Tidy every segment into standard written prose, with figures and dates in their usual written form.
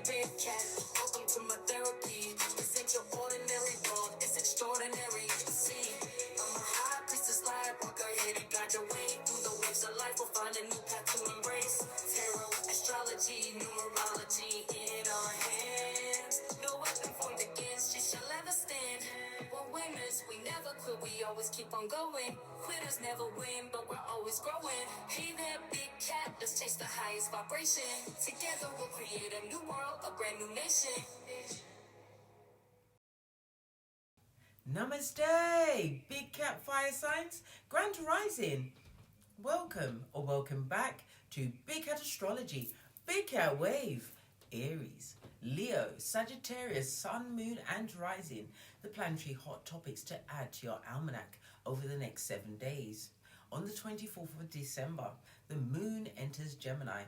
big cat. Welcome to my therapy. This ain't your ordinary world, it's extraordinary. See, I'm a high priestess lightworker, here to guide your way through the waves of life. We'll find a new path to embrace. Tarot, astrology, numerology in our hands. No weapon formed against you shall ever stand. We're winners, we never quit, we always keep on going. Quitters never win, but we're always growing. Hey there, big cat, let's chase the highest vibration. Together we'll create a new world, a brand new nation. Namaste, Big Cat Fire Signs, Grand Rising. Welcome or welcome back to Big Cat Astrology, Big Cat Wave, Aries, Leo, Sagittarius, Sun, Moon and Rising, the planetary hot topics to add to your almanac over the next 7 days. On the 24th of December, the moon enters Gemini.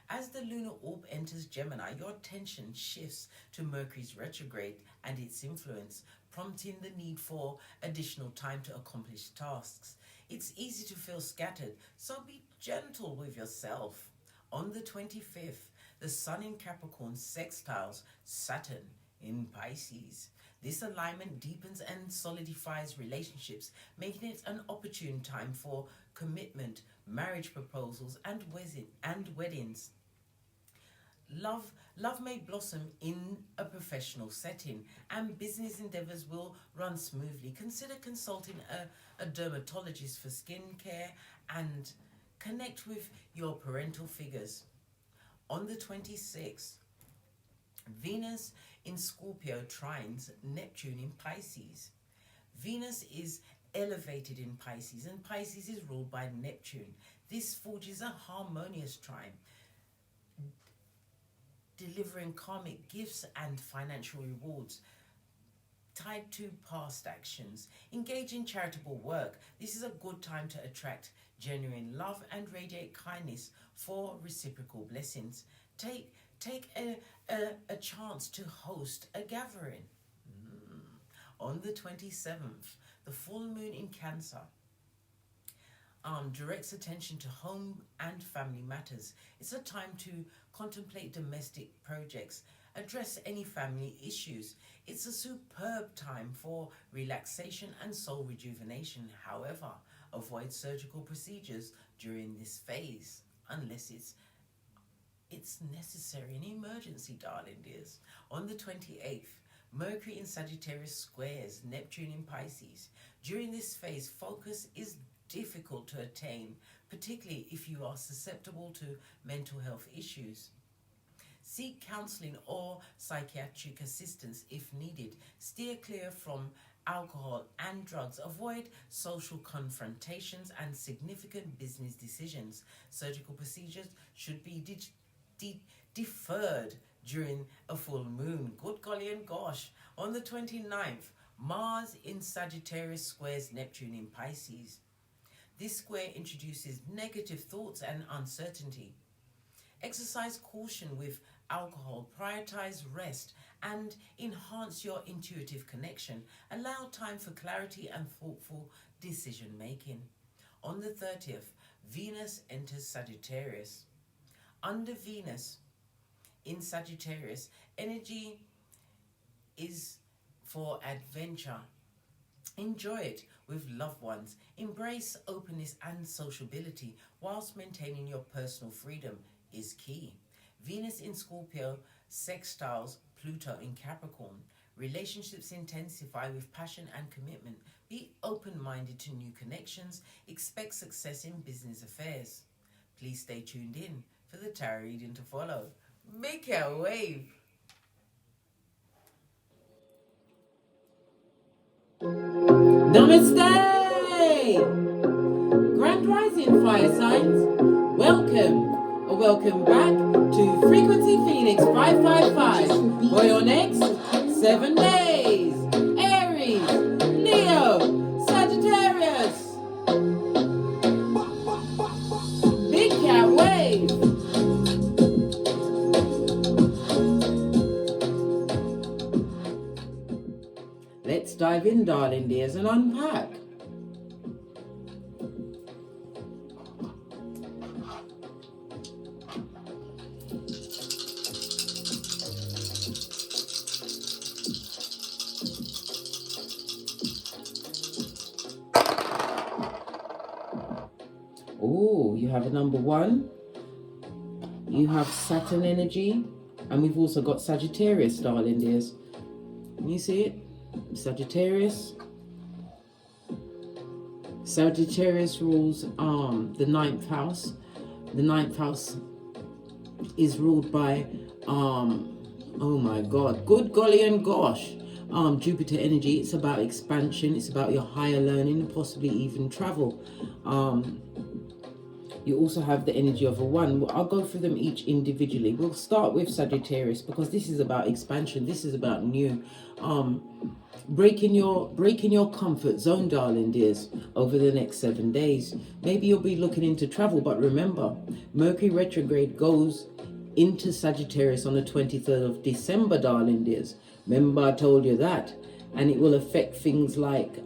As the lunar orb enters Gemini, your attention shifts to Mercury's retrograde and its influence, prompting the need for additional time to accomplish tasks. It's easy to feel scattered, so be gentle with yourself. On the 25th, the Sun in Capricorn sextiles Saturn in Pisces. This alignment deepens and solidifies relationships, making it an opportune time for commitment, marriage proposals, and weddings. Love may blossom in a professional setting, and business endeavors will run smoothly. Consider consulting a dermatologist for skincare and connect with your parental figures. On the 26th, Venus in Scorpio trines Neptune in Pisces. Venus is elevated in Pisces, and Pisces is ruled by Neptune. This forges a harmonious trine, delivering karmic gifts and financial rewards tied to past actions. Engage in charitable work. This is a good time to attract genuine love and radiate kindness for reciprocal blessings. Take a chance to host a gathering. On the 27th, the full moon in Cancer directs attention to home and family matters. It's a time to contemplate domestic projects, address any family issues. It's a superb time for relaxation and soul rejuvenation. However, avoid surgical procedures during this phase unless it's necessary, an emergency, darling dears. On the 28th, Mercury in Sagittarius squares Neptune in Pisces. During this phase, focus is difficult to attain, particularly if you are susceptible to mental health issues. Seek counseling or psychiatric assistance if needed. Steer clear from alcohol and drugs. Avoid social confrontations and significant business decisions. Surgical procedures should be deferred during a full moon. Good golly and gosh. On the 29th, Mars in Sagittarius squares Neptune in Pisces. This square introduces negative thoughts and uncertainty. Exercise caution with alcohol, prioritize rest, and enhance your intuitive connection. Allow time for clarity and thoughtful decision making. On the 30th, Venus enters Sagittarius. Under Venus in Sagittarius, energy is for adventure. Enjoy it with loved ones. Embrace openness and sociability whilst maintaining your personal freedom is key. Venus in Scorpio sextiles Pluto in Capricorn. Relationships intensify with passion and commitment. Be open-minded to new connections. Expect success in business affairs. Please stay tuned in for the tarot reading to follow. Make your wave. Namaste! Grand Rising Fire Signs, welcome back to Frequency Phoenix 555 for your next 7 days. Aries, Leo, Sagittarius. Big Cat Wave. Let's dive in, darling dears, and unpack. have a number 1. You have Saturn energy. And we've also got Sagittarius, darling dears. Can you see it? Sagittarius. Sagittarius rules the 9th house. The 9th house is ruled by oh my god, good golly and gosh, Jupiter energy. It's about expansion, it's about your higher learning, possibly even travel. You also have the energy of a 1. I'll go through them each individually. We'll start with Sagittarius because this is about expansion. This is about new, breaking your comfort zone, darling dears, over the next 7 days. Maybe you'll be looking into travel, but remember, Mercury retrograde goes into Sagittarius on the 23rd of December, darling dears. Remember I told you that. And it will affect things like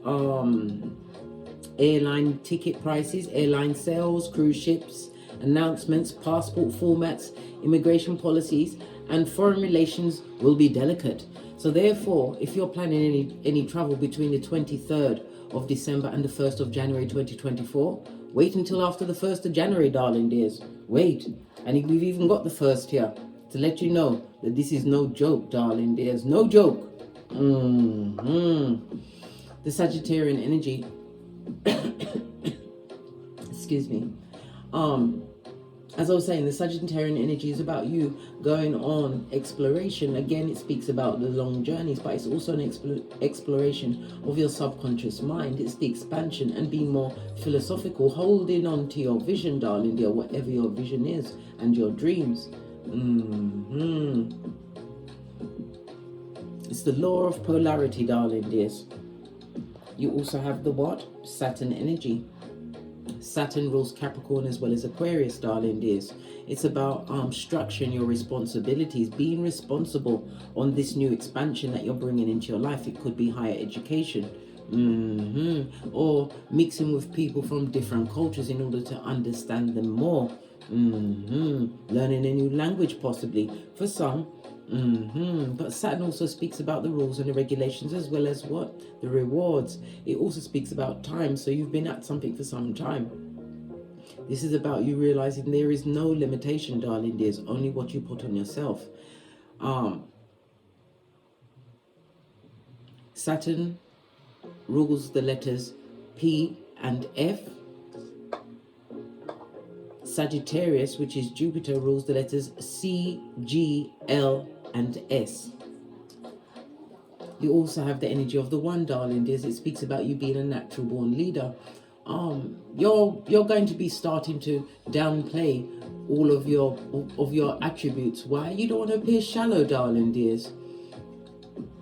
airline ticket prices, airline sales, cruise ships, announcements, passport formats, immigration policies, and foreign relations will be delicate. So therefore, if you're planning any travel between the 23rd of December and the 1st of January 2024, wait until after the 1st of January, darling dears. Wait. And we've even got the 1st here to let you know that this is no joke, darling dears. No joke. The Sagittarian energy excuse me, as I was saying, the Sagittarian energy is about you going on exploration. Again, it speaks about the long journeys, but it's also an exploration of your subconscious mind. It's the expansion and being more philosophical, holding on to your vision, darling dear, whatever your vision is, and your dreams. It's the law of polarity, darling dears. You also have the what? Saturn energy. Saturn rules Capricorn as well as Aquarius, darling dears. It's about structuring your responsibilities, being responsible on this new expansion that you're bringing into your life. It could be higher education, or mixing with people from different cultures in order to understand them more. Learning a new language possibly for some. But Saturn also speaks about the rules and the regulations as well as what? The rewards. It also speaks about time. So you've been at something for some time. This is about you realizing there is no limitation, darling dears, only what you put on yourself. Saturn rules the letters P and F. Sagittarius, which is Jupiter, rules the letters C, G, L, and S. You also have the energy of the 1, darling dears. It speaks about you being a natural born leader. You're going to be starting to downplay all of your attributes. Why? You don't want to appear shallow, darling dears.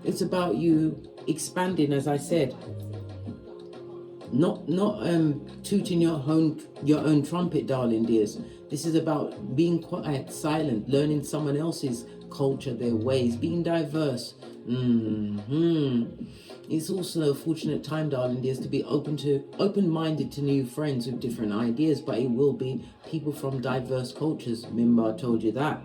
It's about you expanding, as I said. Not tooting your own trumpet, darling dears. This is about being quiet, silent, learning someone else's culture, their ways, being diverse. It's also a fortunate time, darling dears, to be open-minded to new friends with different ideas, but it will be people from diverse cultures. Remember, I told you that.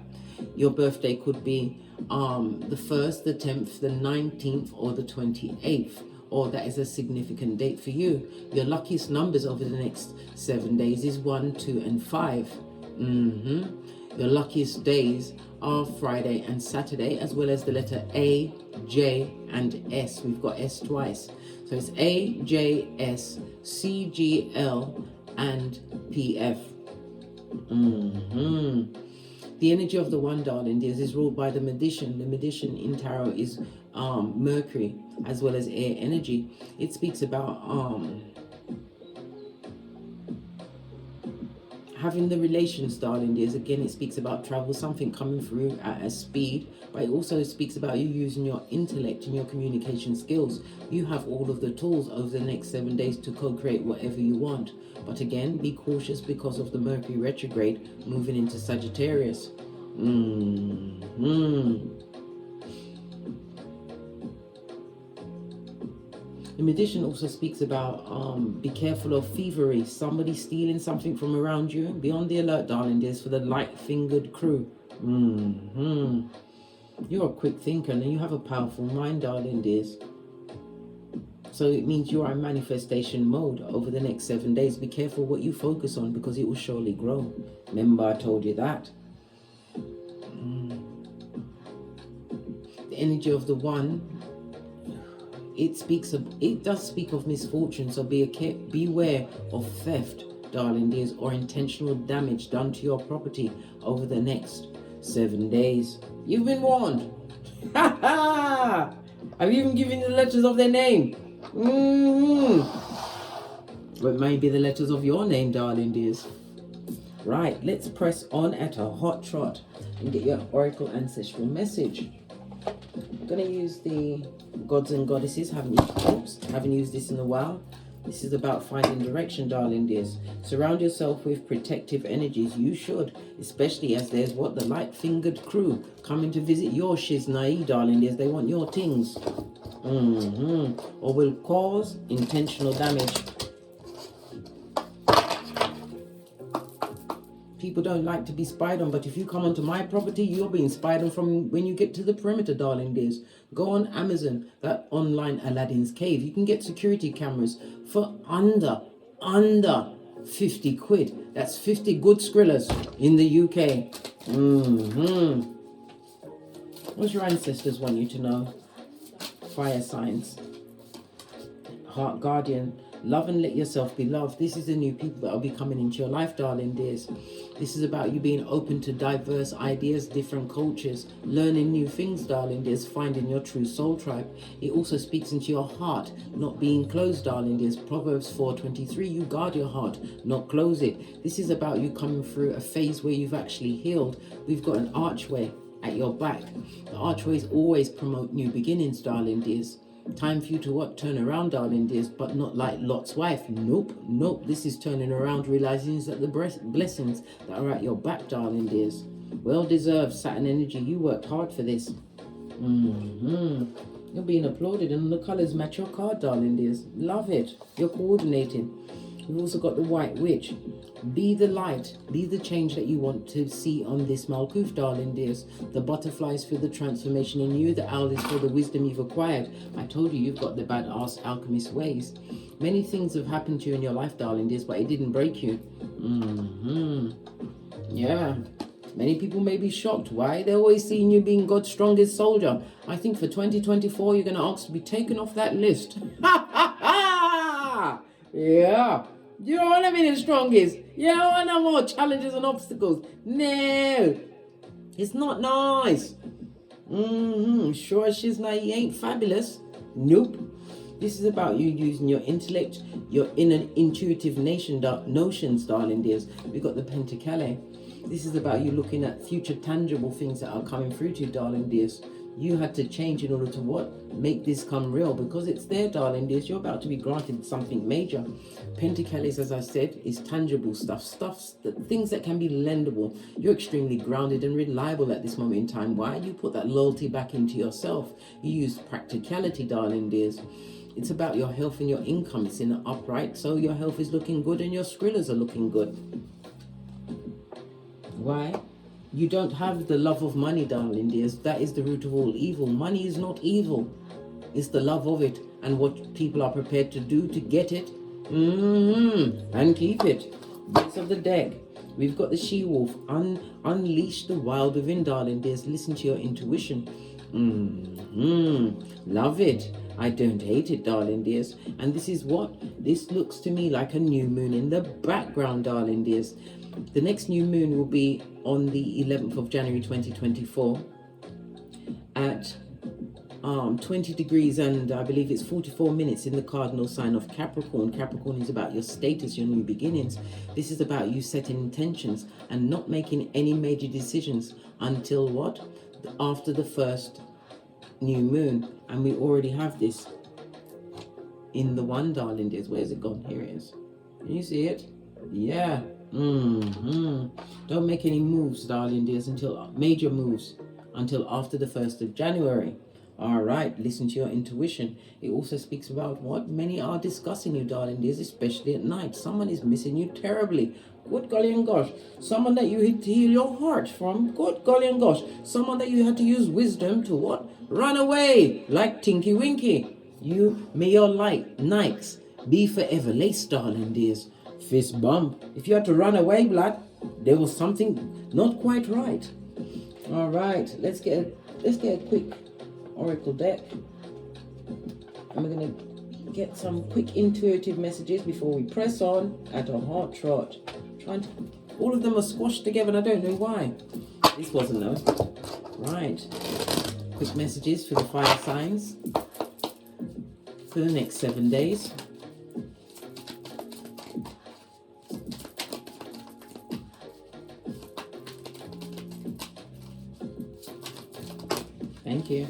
Your birthday could be the 1st, the 10th, the 19th, or the 28th. Or that is a significant date for you. Your luckiest numbers over the next 7 days is 1, 2, and 5. Your luckiest days are Friday and Saturday, as well as the letter A, J, and S. We've got S twice. So it's A, J, S, C, G, L, and PF. The energy of the 1, darling dears, is ruled by the magician. The magician in tarot is Mercury, as well as air energy. It speaks about having the relations, darling dears. Again, it speaks about travel, something coming through at a speed, but it also speaks about you using your intellect and your communication skills. You have all of the tools over the next 7 days to co-create whatever you want. But again, be cautious because of the Mercury retrograde moving into Sagittarius. The magician also speaks about be careful of thievery, somebody stealing something from around you. Be on the alert, darling dears, for the light-fingered crew. You're a quick thinker and you have a powerful mind, darling dears. So it means you are in manifestation mode over the next 7 days. Be careful what you focus on, because it will surely grow. Remember, I told you that. The energy of the one, it does speak of misfortune. So beware of theft, darling dears, or intentional damage done to your property over the next 7 days. You've been warned. Ha ha! I've even given you the letters of their name. But maybe the letters of your name, darling dears. Right, let's press on at a hot trot and get your oracle ancestral message. I'm going to use the gods and goddesses. Haven't used this in a while. This is about finding direction, darling dears. Surround yourself with protective energies. You should, especially as there's the light-fingered crew coming to visit your shiznai, darling dears. They want your things. Or will cause intentional damage. People don't like to be spied on, but if you come onto my property, you're being spied on from when you get to the perimeter, darling dears. Go on Amazon, that online Aladdin's Cave. You can get security cameras for under 50 quid. That's 50 good skrillers in the UK. What your ancestors want you to know? Fire signs. Heart guardian. Love and let yourself be loved. This is the new people that will be coming into your life, darling dears. This is about you being open to diverse ideas, different cultures, learning new things, darling dears, finding your true soul tribe. It also speaks into your heart, not being closed, darling dears. Proverbs 4:23, you guard your heart, not close it. This is about you coming through a phase where you've actually healed. We've got an archway at your back. The archways always promote new beginnings, darling dears. Time for you to turn around, darling dears, but not like Lot's wife. Nope. This is turning around, realizing that the blessings that are at your back, darling dears. Well deserved, Saturn energy. You worked hard for this. You're being applauded, and the colors match your card, darling dears. Love it. You're coordinating. We've also got the White Witch. Be the light. Be the change that you want to see on this Malkuth, darling dears. The butterfly is for the transformation in you. The owl is for the wisdom you've acquired. I told you, you've got the badass alchemist ways. Many things have happened to you in your life, darling dears, but it didn't break you. Yeah. Many people may be shocked. Why? They're always seeing you being God's strongest soldier. I think for 2024, you're going to ask to be taken off that list. Yeah. You don't want to be the strongest. You don't want no more challenges and obstacles. No. It's not nice. Sure she's not, you ain't fabulous. Nope. This is about you using your intellect, your inner intuitive notions, darling dears. We've got the Pentacale. This is about you looking at future tangible things that are coming through to you, darling dears. You had to change in order to make this come real, because it's there, darling dears. You're about to be granted something major. Pentacles, as I said, is tangible things that can be lendable. You're extremely grounded and reliable at this moment in time. Why? You put that loyalty back into yourself. You use practicality, darling dears. It's about your health and your income. It's in the upright, so your health is looking good and your skrillers are looking good. Why? You don't have the love of money, darling dears. That is the root of all evil. Money is not evil. It's the love of it and what people are prepared to do to get it. And keep it. Bits of the deck. We've got the she-wolf. Unleash the wild within, darling dears. Listen to your intuition. Love it. I don't hate it, darling dears. And this is this looks to me like a new moon in the background, darling dears. The next new moon will be on the 11th of January 2024 at 20 degrees and I believe it's 44 minutes in the cardinal sign of Capricorn. Capricorn is about your status, your new beginnings. This is about you setting intentions and not making any major decisions until after the first new moon. And we already have this in the one, darling dears. Where's it gone? Here it is. Can you see it? Yeah. Don't make any moves, darling dears, major moves until after the 1st of January. All right, listen to your intuition. It also speaks about many are discussing you, darling dears, especially at night. Someone is missing you terribly. Good golly and gosh. Someone that you had to heal your heart from. Good golly and gosh. Someone that you had to use wisdom to run away like Tinky Winky. May your Nikes be forever laced, darling dears. Fist bump. If you had to run away, blood, there was something not quite right. All right, let's get a quick oracle deck. And we're gonna get some quick intuitive messages before we press on at a heart trot. All of them are squashed together and I don't know why. This wasn't though. Right. Quick messages for the fire signs for the next 7 days. Thank you.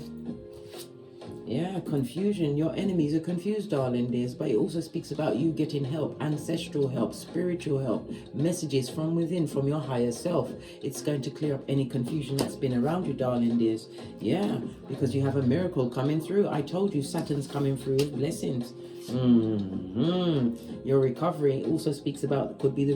Yeah, confusion. Your enemies are confused, darling dears, but it also speaks about you getting help, ancestral help, spiritual help, messages from within, from your higher self. It's going to clear up any confusion that's been around you, darling dears. Yeah, because you have a miracle coming through. I told you Saturn's coming through with blessings. Your recovery also speaks about, could be the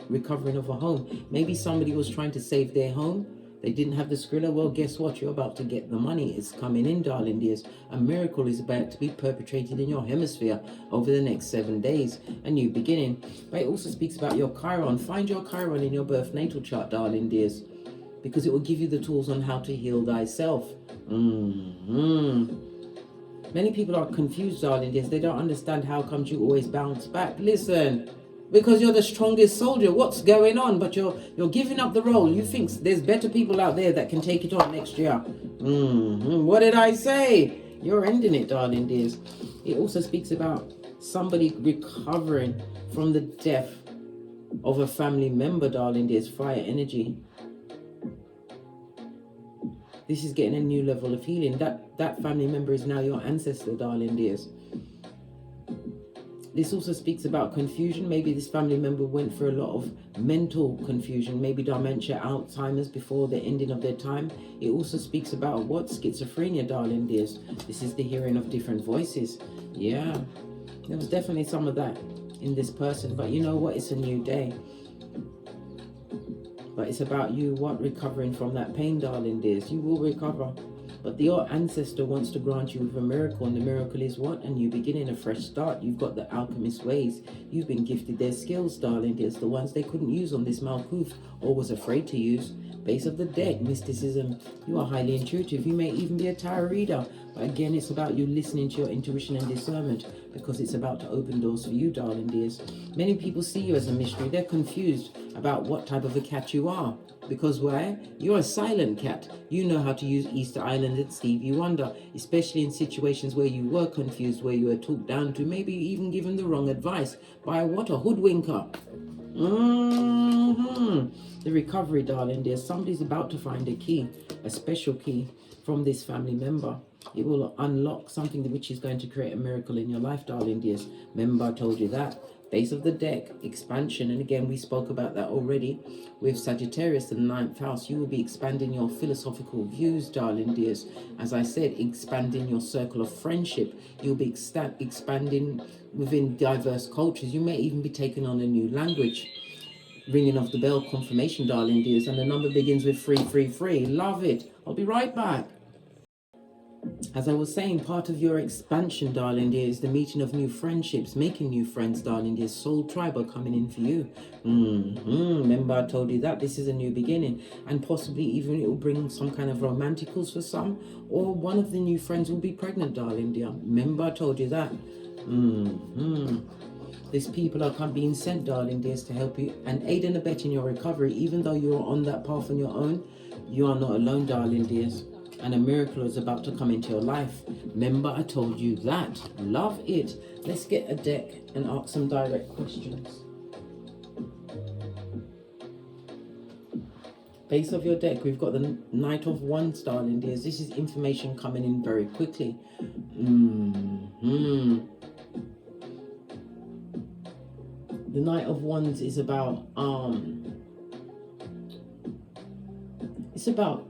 recovering of a home. Maybe somebody was trying to save their home. They didn't have the skrilla. Well, guess what? You're about to get the money. It's coming in, darling dears. A miracle is about to be perpetrated in your hemisphere over the next 7 days. A new beginning. But it also speaks about your Chiron. Find your Chiron in your birth natal chart, darling dears, because it will give you the tools on how to heal thyself. Many people are confused, darling dears. They don't understand how comes you always bounce back. Listen. Because you're the strongest soldier. What's going on? But you're giving up the role. You think there's better people out there that can take it on next year. What did I say? You're ending it, darling dears. It also speaks about somebody recovering from the death of a family member, darling dears. Fire energy. This is getting a new level of healing. That family member is now your ancestor, darling dears. This also speaks about confusion. Maybe this family member went through a lot of mental confusion, maybe dementia, Alzheimer's before the ending of their time. It also speaks about what? Schizophrenia, darling dears. This is the hearing of different voices. Yeah, there was definitely some of that in this person. But you know what? It's a new day. But it's about you, what? Recovering from that pain, darling dears. You will recover. But your ancestor wants to grant you with a miracle, and the miracle is what? A new beginning, a fresh start. You've got the alchemist ways. You've been gifted their skills, darling dears, the ones they couldn't use on this Malkuth or was afraid to use. Base of the deck, mysticism. You are highly intuitive. You may even be a tarot reader. But again, it's about you listening to your intuition and discernment, because it's about to open doors for you, darling dears. Many people see you as a mystery. They're confused about what type of a cat you are. Because why? You're a silent cat. You know how to use Easter Island and Stevie Wonder, especially in situations where you were confused, where you were talked down to, maybe even given the wrong advice by what? A hoodwinker. The recovery, darling dear. Somebody's about to find a key, a special key from this family member. It will unlock something which is going to create a miracle in your life, darling dears. Remember, I told you that. Base of the deck, expansion. And again, we spoke about that already with Sagittarius in the 9th house. You will be expanding your philosophical views, darling dears. As I said, expanding your circle of friendship. You'll be expanding within diverse cultures. You may even be taking on a new language. Ringing off the bell, confirmation, darling dears. And the number begins with 333. Love it. I'll be right back. As I was saying, part of your expansion, darling dear, is the meeting of new friendships, making new friends, darling dear. Soul tribe are coming in for you. Remember, I told you that this is a new beginning, and possibly even it will bring some kind of romanticals for some, or one of the new friends will be pregnant, darling dear. Remember, I told you that. These people are being sent, darling dears, to help you and aid and abet in your recovery. Even though you're on that path on your own, you are not alone, darling dears. And a miracle is about to come into your life. Remember, I told you that. Love it. Let's get a deck and ask some direct questions. Base of your deck, we've got the Knight of Wands, darling dears. This is information coming in very quickly. The Knight of Wands is about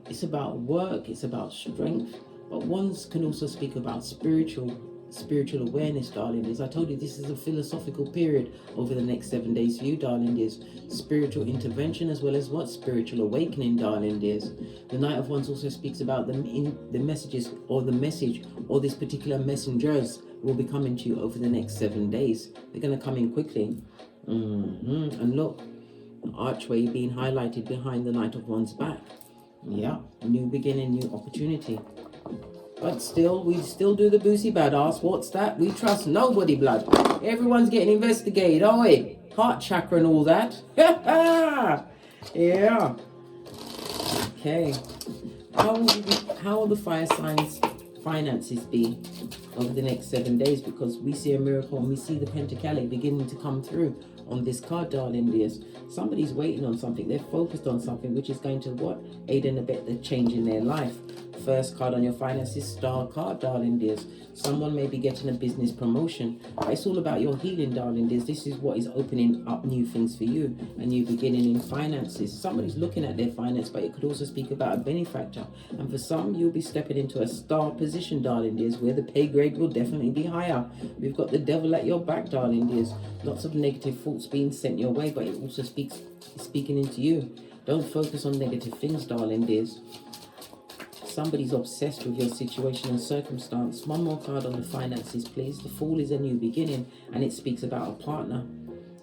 it's about work, it's about strength, but wands can also speak about spiritual spiritual awareness, darling dears. I told you this is a philosophical period over the next 7 days for you, darling dears. Spiritual intervention as well as what? Spiritual awakening, darling dears. The Knight of Wands also speaks about the messages or the message or this particular messengers will be coming to you over the next 7 days. They're going to come in quickly. And look, the archway being highlighted behind the Knight of Wands back. Yeah, new beginning, new opportunity. But still, we still do the boozy badass. What's that? We trust nobody, blood. Everyone's getting investigated, aren't we? Heart chakra and all that. Yeah. Okay. How will the fire signs finances be over the next 7 days? Because we see a miracle and we see the Pentacale beginning to come through on this card, darling dears. Somebody's waiting on something. They're focused on something which is going to what? Aid and abet the change in their life. First card on your finances, Star card, darling dears. Someone may be getting a business promotion. But it's all about your healing, darling dears. This is what is opening up new things for you. A new beginning in finances. Somebody's looking at their finance, but it could also speak about a benefactor. And for some, you'll be stepping into a star position, darling dears, where the pay grade will definitely be higher. We've got the devil at your back, darling dears. Lots of negative thoughts being sent your way, but it also speaking into you. Don't focus on negative things, darling dears. Somebody's obsessed with your situation and circumstance. One more card on the finances, please. The Fool is a new beginning, and it speaks about a partner.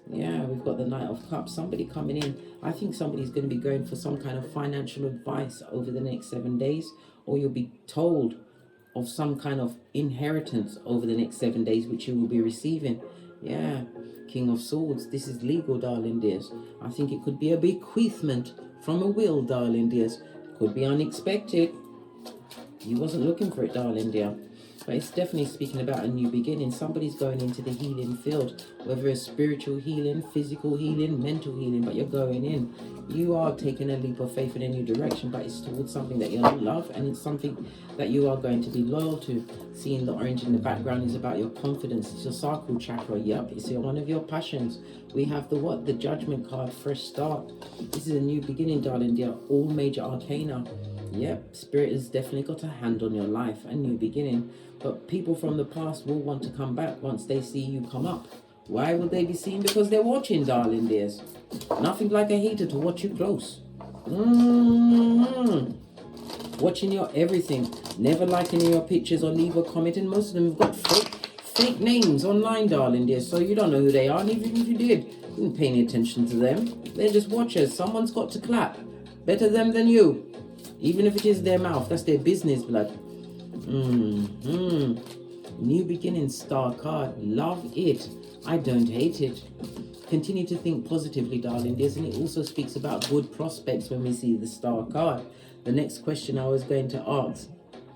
Yeah, we've got the Knight of Cups. Somebody coming in. I think somebody's going to be going for some kind of financial advice over the next 7 days, or you'll be told of some kind of inheritance over the next 7 days, which you will be receiving. Yeah, King of Swords. This is legal, darling dears. I think it could be a bequeathment from a will, darling dears. Could be unexpected. You wasn't looking for it, darling dear. But it's definitely speaking about a new beginning. Somebody's going into the healing field, whether it's spiritual healing, physical healing, mental healing, but you're going in. You are taking a leap of faith in a new direction, but it's towards something that you love, and it's something that you are going to be loyal to. Seeing the orange in the background is about your confidence. It's your sacral chakra. Yep, it's one of your passions. We have the what? The Judgment card, fresh start. This is a new beginning, darling dear. All major arcana. Yep, Spirit has definitely got a hand on your life, a new beginning. But people from the past will want to come back once they see you come up. Why will they be seen? Because they're watching, darling dears. Nothing like a hater to watch you close. Watching your everything. Never liking your pictures or leave a comment. And most of them have got fake names online, darling dears. So you don't know who they are. And even if you did, you didn't pay any attention to them. They're just watchers. Someone's got to clap. Better them than you. Even if it is their mouth, that's their business, blood. New beginning, Star card. Love it. I don't hate it. Continue to think positively, darling dears. And it also speaks about good prospects when we see the Star card. The next question I was going to ask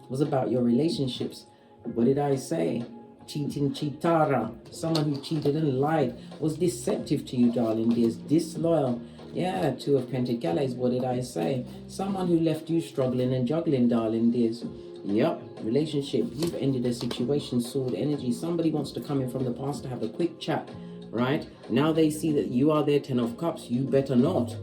was about your relationships. What did I say? Cheating, cheatara. Someone who cheated and lied. Was deceptive to you, darling dears. Disloyal. Yeah, Two of Pentacles, what did I say? Someone who left you struggling and juggling, darling dears. Yep, relationship. You've ended a situation, Sword energy. Somebody wants to come in from the past to have a quick chat, right? Now they see that you are their 10 of Cups. You better not.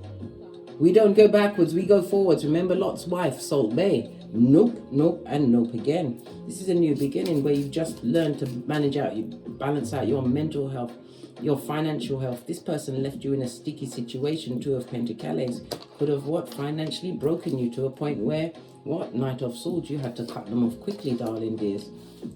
We don't go backwards, we go forwards. Remember Lot's wife, Salt Bay. Nope, nope, and nope again. This is a new beginning where you just learn to balance out your mental health, your financial health. This person left you in a sticky situation. Two of Pentacles could have what? Financially broken you to a point where what? Knight of Swords, you had to cut them off quickly, darling dears.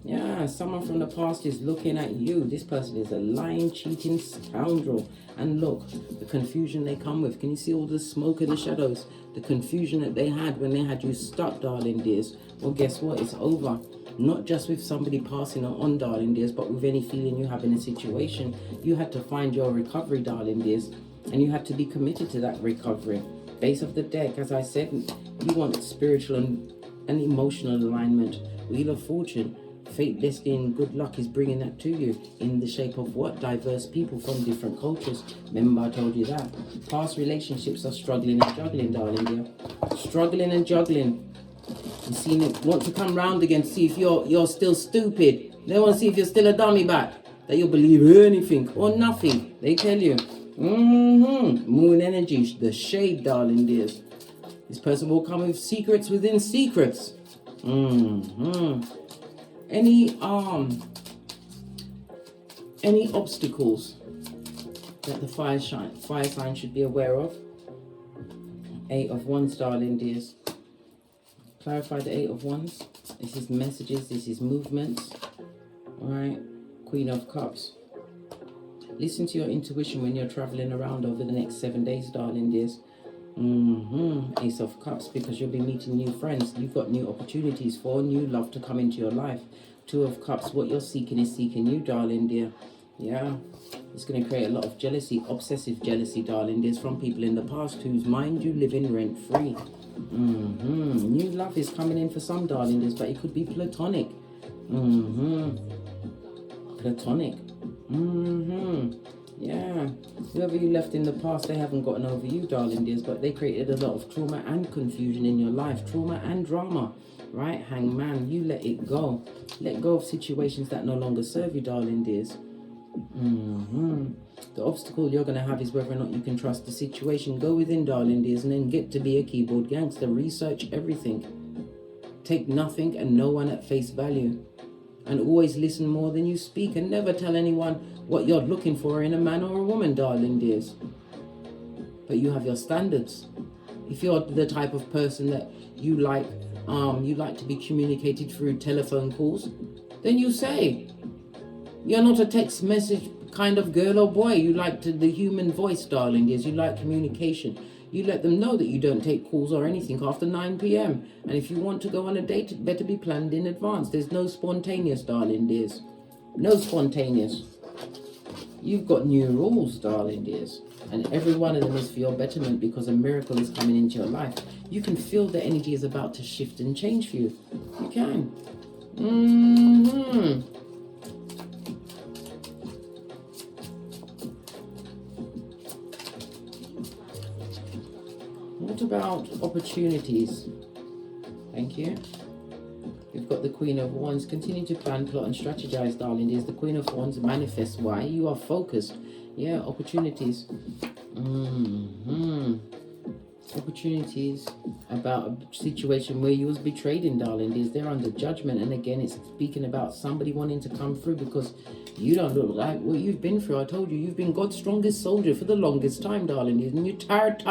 Yeah, someone from the past is looking at you. This person is a lying, cheating scoundrel. And look, the confusion they come with. Can you see all the smoke and the shadows? The confusion that they had when they had you stuck, darling dears. Well, guess what? It's over. Not just with somebody passing on, darling dears, but with any feeling you have in a situation. You had to find your recovery, darling dears. And you had to be committed to that recovery. Base of the deck, as I said, you want spiritual and emotional alignment. Wheel of Fortune. Fate, destiny, and good luck is bringing that to you in the shape of what? Diverse people from different cultures. Remember I told you that. Past relationships are struggling and juggling, darling dear. Struggling and juggling. You seen it, want to come round again to see if you're still stupid. They want to see if you're still a dummy back. That you'll believe anything or nothing. They tell you. Moon energy, the shade, darling dears. This person will come with secrets within secrets. Any obstacles that the fire sign should be aware of? 8 of Wands, darling dears. Clarify the 8 of Wands. This is messages, this is movements. Alright, Queen of Cups. Listen to your intuition when you're traveling around over the next 7 days, darling dears. Ace of Cups, because you'll be meeting new friends. You've got new opportunities for new love to come into your life. 2 of Cups, what you're seeking is seeking you, darling dear. Yeah, it's going to create a lot of jealousy, obsessive jealousy, darling dears, from people in the past whose mind you live in rent-free. New love is coming in for some, darling dears, but it could be platonic. Platonic. Yeah, whoever you left in the past, they haven't gotten over you, darling dears, but they created a lot of trauma and confusion in your life, trauma and drama, right? Hangman, you let it go. Let go of situations that no longer serve you, darling dears. The obstacle you're going to have is whether or not you can trust the situation. Go within, darling dears, and then get to be a keyboard gangster. Research everything. Take nothing and no one at face value. And always listen more than you speak, and never tell anyone what you're looking for in a man or a woman, darling dears. But you have your standards. If you're the type of person that you like to be communicated through telephone calls, then you say. You're not a text message kind of girl or boy. You like the human voice, darling dears. You like communication. You let them know that you don't take calls or anything after 9 p.m. And if you want to go on a date, it better be planned in advance. There's no spontaneous, darling dears. No spontaneous. You've got new rules, darling dears. And every one of them is for your betterment, because a miracle is coming into your life. You can feel the energy is about to shift and change for you. You can. What about opportunities? Thank you. You've got the Queen of Wands. Continue to plan, plot and strategize, darling dears. The Queen of Wands manifests. Why? You are focused. Yeah, opportunities. Opportunities about a situation where you was betrayed in, darling dears. They're under judgment. And again, it's speaking about somebody wanting to come through because you don't look like what you've been through. I told you, you've been God's strongest soldier for the longest time, darling dears. And you're tired.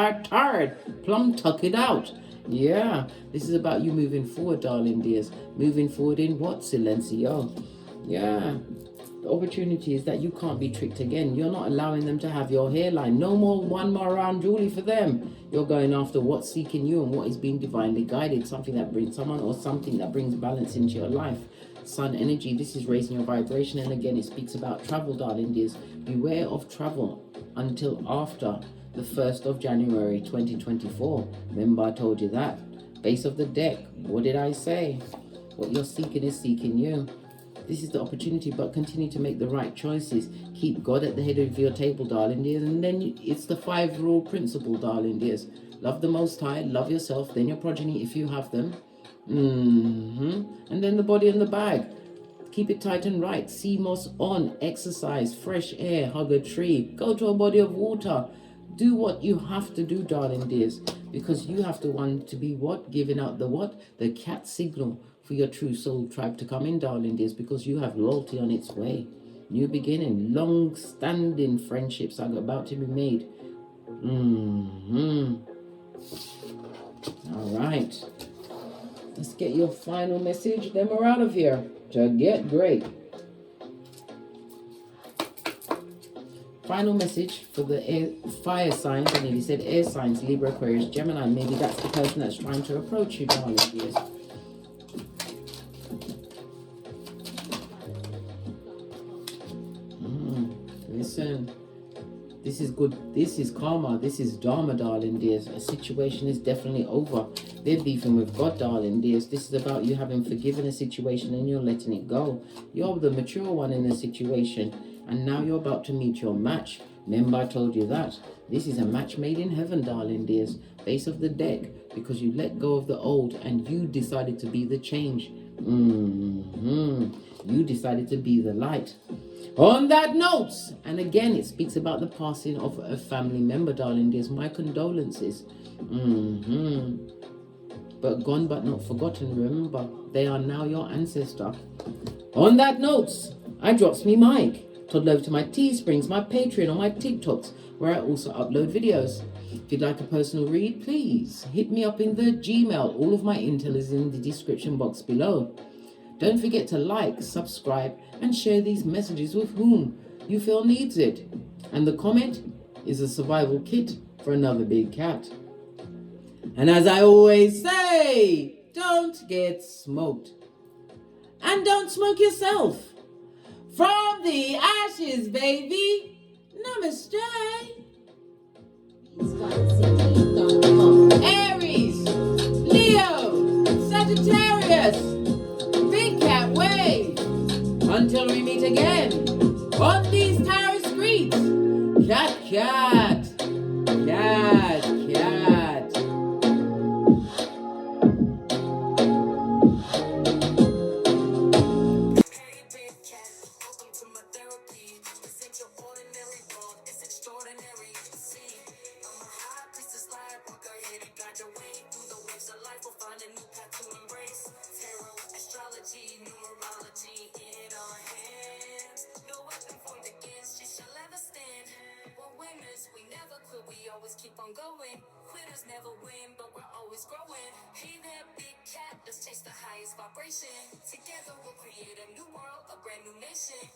Plum tuck it out. Yeah, this is about you moving forward, darling dears. Moving forward in what? Silencio. Yeah. The opportunity is that you can't be tricked again. You're not allowing them to have your hairline. No more one more round jewelry for them. You're going after what's seeking you and what is being divinely guided. Something that brings someone or something that brings balance into your life. Sun energy, this is raising your vibration. And again, it speaks about travel, darling dears. Beware of travel until after the 1st of January 2024. Remember, I told you that. Base of the deck. What did I say? What you're seeking is seeking you. This is the opportunity, but continue to make the right choices. Keep God at the head of your table, darling dears. And then it's the 5 rule principle, darling dears. Love the Most High, love yourself, then your progeny if you have them. And then the body and the bag. Keep it tight and right. Sea moss on, exercise, fresh air, hug a tree, go to a body of water. Do what you have to do, darling dears, because you have to want to be what? Giving out the what? The cat signal for your true soul tribe to come in, darling dears, because you have loyalty on its way. New beginning, long-standing friendships are about to be made. All right. Let's get your final message, then we're out of here. To get great. Final message for the air, fire signs. I nearly said air signs, Libra, Aquarius, Gemini. Maybe that's the person that's trying to approach you, darling dears. Listen, this is good. This is karma. This is dharma, darling dears. A situation is definitely over. They're beefing with God, darling dears. This is about you having forgiven a situation and you're letting it go. You're the mature one in the situation. And now you're about to meet your match. Remember, I told you that. This is a match made in heaven, darling dears. Base of the deck. Because you let go of the old and you decided to be the change. You decided to be the light. On that note, and again, it speaks about the passing of a family member, darling dears. My condolences. but gone but not forgotten. Remember, they are now your ancestor. On that note, I drops me mic. Toddle over to my Teesprings, my Patreon, or my TikToks, where I also upload videos. If you'd like a personal read, please hit me up in the Gmail. All of my intel is in the description box below. Don't forget to like, subscribe, and share these messages with whom you feel needs it. And the comment is a survival kit for another big cat. And as I always say, don't get smoked. And don't smoke yourself. From the ashes, baby. Namaste. Aries, Leo, Sagittarius, Big Cat Way. Until we meet again on these tarot streets. Cat, cat, cat, cat. Hey, big cat, welcome to my therapy. This ain't your ordinary world, it's extraordinary. See, I'm a high priestess lightworker, here to guide your way through the waves of life. We'll find a new path to embrace. Tarot, astrology, numerology in our hands. No weapon formed against you shall ever stand. We're winners, we never quit, we always keep on going. Quitters never win, but we're always growing. Hey there, big cat, let's chase the highest vibration. Together we'll create a new world, a brand new nation.